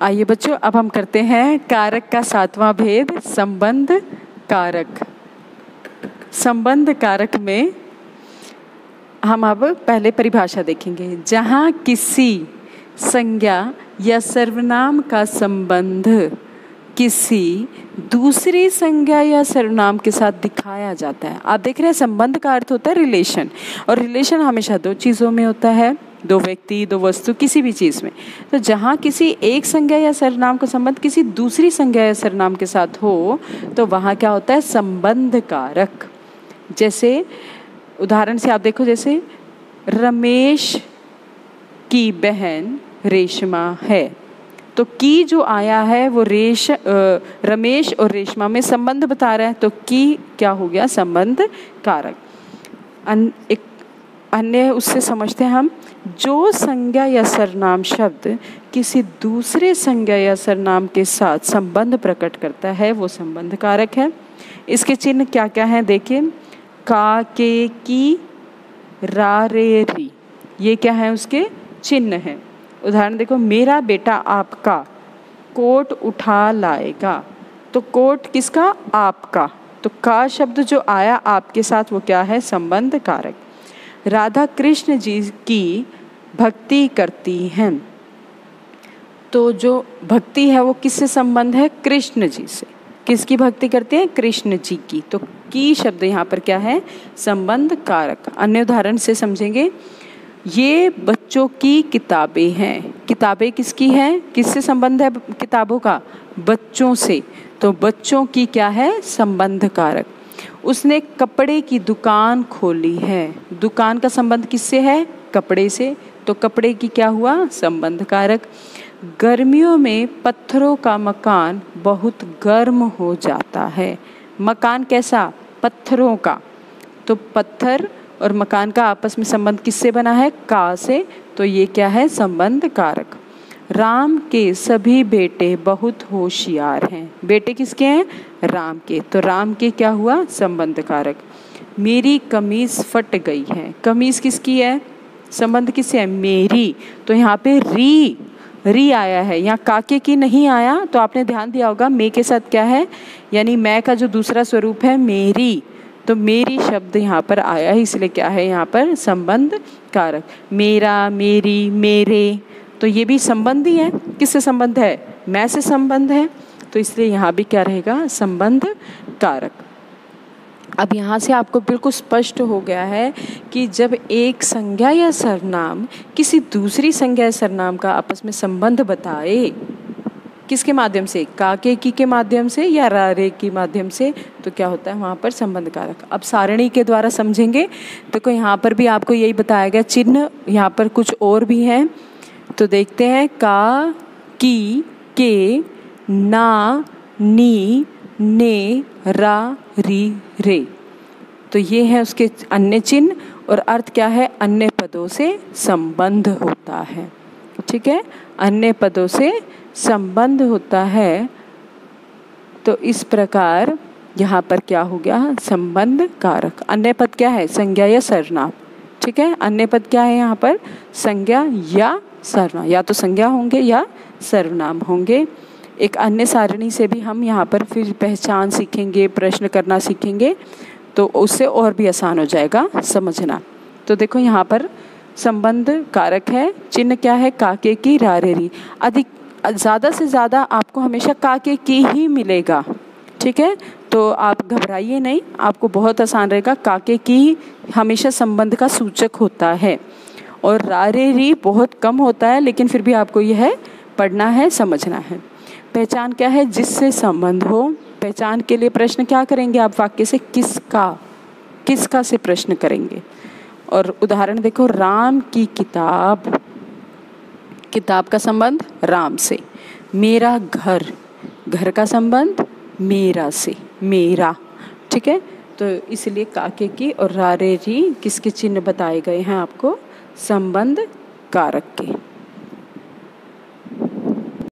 आइए बच्चों, अब हम करते हैं कारक का 7वां भेद, संबंध कारक। संबंध कारक में हम अब पहले परिभाषा देखेंगे। जहाँ किसी संज्ञा या सर्वनाम का संबंध किसी दूसरी संज्ञा या सर्वनाम के साथ दिखाया जाता है। आप देख रहे हैं संबंध का अर्थ होता है रिलेशन, और रिलेशन हमेशा दो चीज़ों में होता है, दो व्यक्ति, दो वस्तु, किसी भी चीज़ में। तो जहाँ किसी एक संज्ञा या सर्वनाम का संबंध किसी दूसरी संज्ञा या सर्वनाम के साथ हो तो वहाँ क्या होता है, संबंध कारक। जैसे उदाहरण से आप देखो, जैसे रमेश की बहन रेशमा है, तो की जो आया है वो रमेश और रेशमा में संबंध बता रहा है, तो की क्या हो गया, संबंध कारक। एक अन्य उससे समझते हैं हम, जो संज्ञा या सर्वनाम शब्द किसी दूसरे संज्ञा या सर्वनाम के साथ संबंध प्रकट करता है वो संबंध कारक है। इसके चिन्ह क्या क्या हैं देखिए, का, के, की, रा, रे, री, ये क्या है उसके चिन्ह हैं। उदाहरण देखो, मेरा बेटा आपका कोट उठा लाएगा, तो कोट किसका, आपका, तो का शब्द जो आया आपके साथ वो क्या है, संबंध कारक। राधा कृष्ण जी की भक्ति करती हैं, तो जो भक्ति है वो किससे संबंध है, कृष्ण जी से। किसकी भक्ति करते हैं, कृष्ण जी की, तो की शब्द यहाँ पर क्या है, संबंध कारक। अन्य उदाहरण से समझेंगे, ये बच्चों की किताबें हैं, किताबें किसकी हैं, किससे संबंध है किताबों का, बच्चों से, तो बच्चों की क्या है, संबंध कारक। उसने कपड़े की दुकान खोली है, दुकान का संबंध किससे है, कपड़े से, तो कपड़े की क्या हुआ, संबंध कारक। गर्मियों में पत्थरों का मकान बहुत गर्म हो जाता है, मकान कैसा, पत्थरों का, तो पत्थर और मकान का आपस में संबंध किससे बना है, का से, तो ये क्या है, संबंध कारक। राम के सभी बेटे बहुत होशियार हैं, बेटे किसके हैं, राम के, तो राम के क्या हुआ, संबंध कारक। मेरी कमीज फट गई है, कमीज किसकी है, संबंध किससे है, मेरी, तो यहाँ पे री आया है, यहाँ काके की नहीं आया, तो आपने ध्यान दिया होगा मैं के साथ क्या है, यानी मैं का जो दूसरा स्वरूप है मेरी, तो मेरी शब्द यहाँ पर आया है, इसलिए क्या है यहाँ पर संबंध कारक। मेरा, मेरी, मेरे, तो ये भी संबंध ही है, किससे संबंध है, मैं से संबंध है, तो इसलिए यहाँ भी क्या रहेगा, संबंध कारक। अब यहाँ से आपको बिल्कुल स्पष्ट हो गया है कि जब एक संज्ञा या सर्वनाम किसी दूसरी संज्ञा या सर्वनाम का आपस में संबंध बताए, किसके माध्यम से, का, के, के माध्यम से या रा, रे के माध्यम से, तो क्या होता है वहाँ पर संबंध कारक। अब सारणी के द्वारा समझेंगे, तो यहाँ पर भी आपको यही बताया गया, चिन्ह यहाँ पर कुछ और भी हैं, तो देखते हैं, का, की, के, ना, नी, ने, रा, री, रे, तो ये है उसके अन्य चिन्ह, और अर्थ क्या है, अन्य पदों से संबंध होता है, ठीक है, अन्य पदों से संबंध होता है। तो इस प्रकार यहाँ पर क्या हो गया, संबंध कारक। अन्य पद क्या है, संज्ञा या सर्वनाम, ठीक है, अन्य पद क्या है यहाँ पर, संज्ञा या सर्वनाम, या तो संज्ञा होंगे या सर्वनाम होंगे। एक अन्य सारणी से भी हम यहाँ पर फिर पहचान सीखेंगे, प्रश्न करना सीखेंगे, तो उससे और भी आसान हो जाएगा समझना। तो देखो यहाँ पर संबंध कारक है, चिन्ह क्या है, काके की, रा, रे, री, अधिक ज़्यादा से ज़्यादा आपको हमेशा काके की ही मिलेगा, ठीक है, तो आप घबराइए नहीं, आपको बहुत आसान रहेगा। काके की हमेशा संबंध का सूचक होता है, और रा, रे, री बहुत कम होता है, लेकिन फिर भी आपको यह पढ़ना है, समझना है। पहचान क्या है, जिससे संबंध हो। पहचान के लिए प्रश्न क्या करेंगे आप, वाक्य से किसका से प्रश्न करेंगे। और उदाहरण देखो, राम की किताब, किताब का संबंध राम से, मेरा घर का संबंध मेरा से, मेरा, ठीक है, तो इसलिए काके की और रा, रे, री किसके चिन्ह बताए गए हैं आपको, संबंध कारक के।